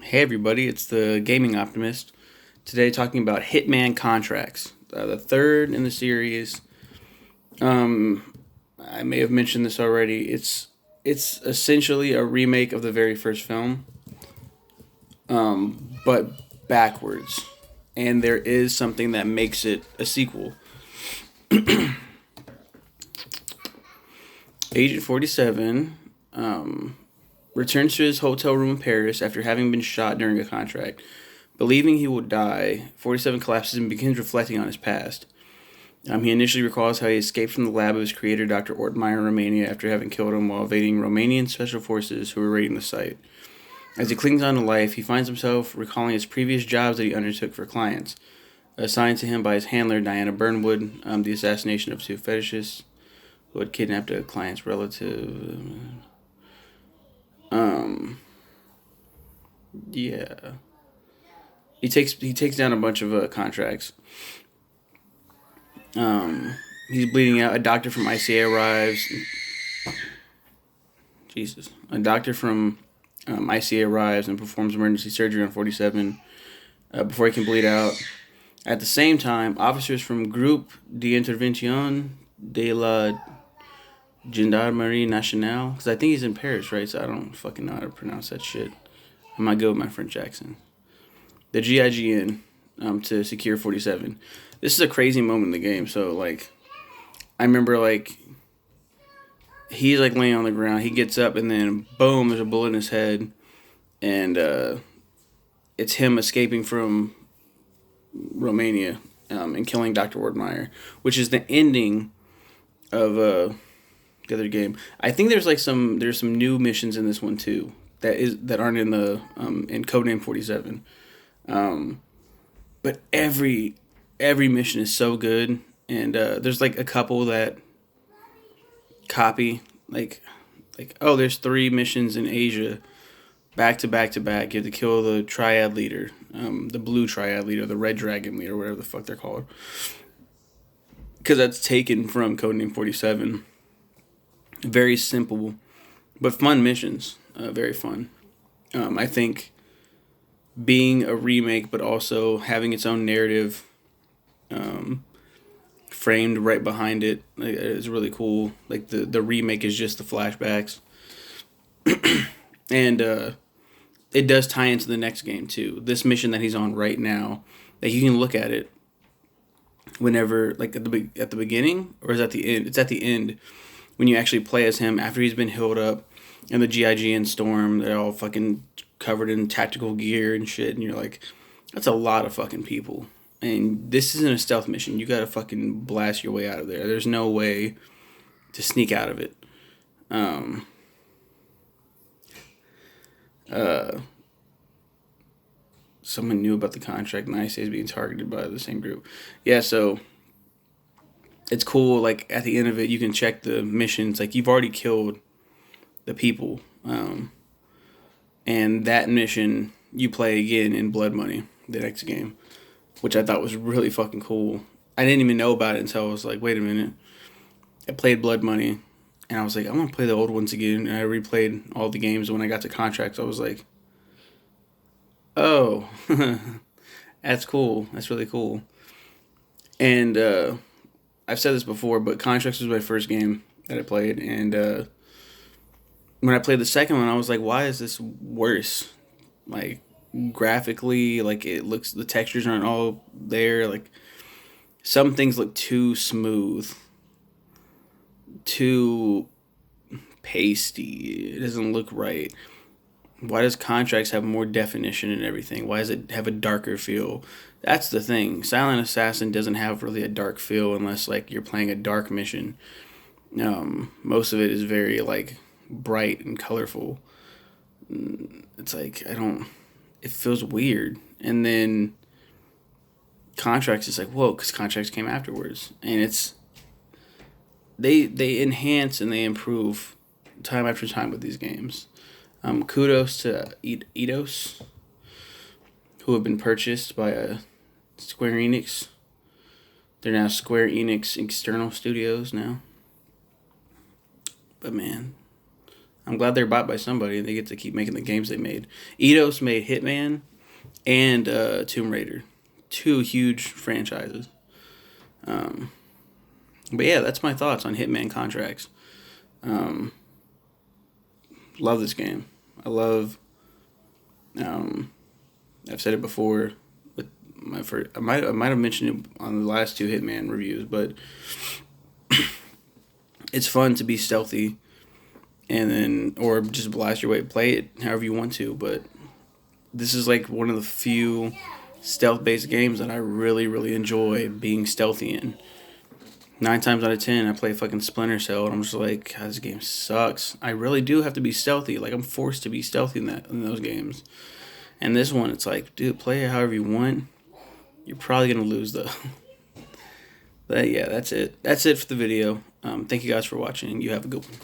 Hey everybody, it's the Gaming Optimist. Today talking about Hitman contracts, the third in the series. I may have mentioned this already. It's essentially a remake of the very first film, but backwards. And there is something that makes it a sequel. Agent 47 returns to his hotel room in Paris after having been shot during a contract. Believing he will die, 47 collapses and begins reflecting on his past. He initially recalls how he escaped from the lab of his creator, Dr. Ortmeyer, in Romania after having killed him while evading Romanian special forces who were raiding the site. As he clings on to life, he finds himself recalling his previous jobs that he undertook for clients, assigned to him by his handler, Diana Burnwood, the assassination of two fetishists who had kidnapped a client's relative. Yeah. He takes down a bunch of contracts. He's bleeding out. A doctor from ICA arrives. Jesus. A doctor from ICA arrives and performs emergency surgery on 47 before he can bleed out. At the same time, officers from Groupe d'Intervention de la Gendarmerie Nationale, because I think he's in Paris, right? So I don't fucking know how to pronounce that shit. I might go with my French accent. The GIGN to secure 47. This is a crazy moment in the game. So, like, I remember, like, he's, like, laying on the ground. He gets up, and then, boom, there's a bullet in his head. And it's him escaping from Romania and killing Dr. Wardmeyer, which is the ending of the other game. I think there's some new missions in this one, too, that aren't in the in Codename 47. But every mission is so good, and there's like a couple that copy oh, there's 3 missions in Asia back to back to back. You have to kill the triad leader, the blue triad leader, the red dragon leader, whatever the fuck they're called, because that's taken from Codename 47. Very simple but fun missions, very fun. I think being a remake, but also having its own narrative framed right behind it, is really cool. Like the remake is just the flashbacks, and it does tie into the next game too. This mission that he's on right now, like you can look at it whenever, like at the beginning, or is it at the end? It's at the end when you actually play as him after he's been healed up, and the GIGN storm. They're all fucking covered in tactical gear and shit, and you're like, that's a lot of fucking people. And this isn't a stealth mission. You gotta fucking blast your way out of there. There's no way to sneak out of it. Someone knew about the contract, and ICA is being targeted by the same group. Yeah, so it's cool. Like at the end of it, you can check the missions. Like you've already killed the people, and that mission you play again in Blood Money, the next game, which I thought was really fucking cool. I didn't even know about it until I was like, wait a minute. I played Blood Money, and I was like, I want to play the old ones again. And I replayed all the games. When I got to contracts, I was like, oh, that's cool. That's really cool. And I've said this before, but Contracts was my first game that I played. And when I played the second one, I was like, why is this worse? Like, graphically, like, the textures aren't all there. Like, some things look too smooth, too pasty. It doesn't look right. Why does Contracts have more definition and everything? Why does it have a darker feel? That's the thing. Silent Assassin doesn't have really a dark feel unless like you're playing a dark mission. Most of it is very like bright and colorful. It's like it feels weird. And then Contracts is like, whoa, because Contracts came afterwards, and they enhance and they improve time after time with these games. Kudos to Eidos, who have been purchased by Square Enix. They're now Square Enix External Studios now. But man, I'm glad they're bought by somebody and they get to keep making the games they made. Eidos made Hitman and Tomb Raider. Two huge franchises. But yeah, that's my thoughts on Hitman contracts. Love this game. I love. I've said it before. With my first, I might have mentioned it on the last two Hitman reviews, but it's fun to be stealthy, and then or just blast your way. Play it however you want to, but this is like one of the few stealth-based games that I really, really enjoy being stealthy in. 9 times out of 10, I play fucking Splinter Cell, and I'm just like, God, this game sucks. I really do have to be stealthy. Like, I'm forced to be stealthy in those games. And this one, it's like, dude, play it however you want. You're probably gonna lose though. But yeah, that's it. That's it for the video. Thank you guys for watching. You have a good one.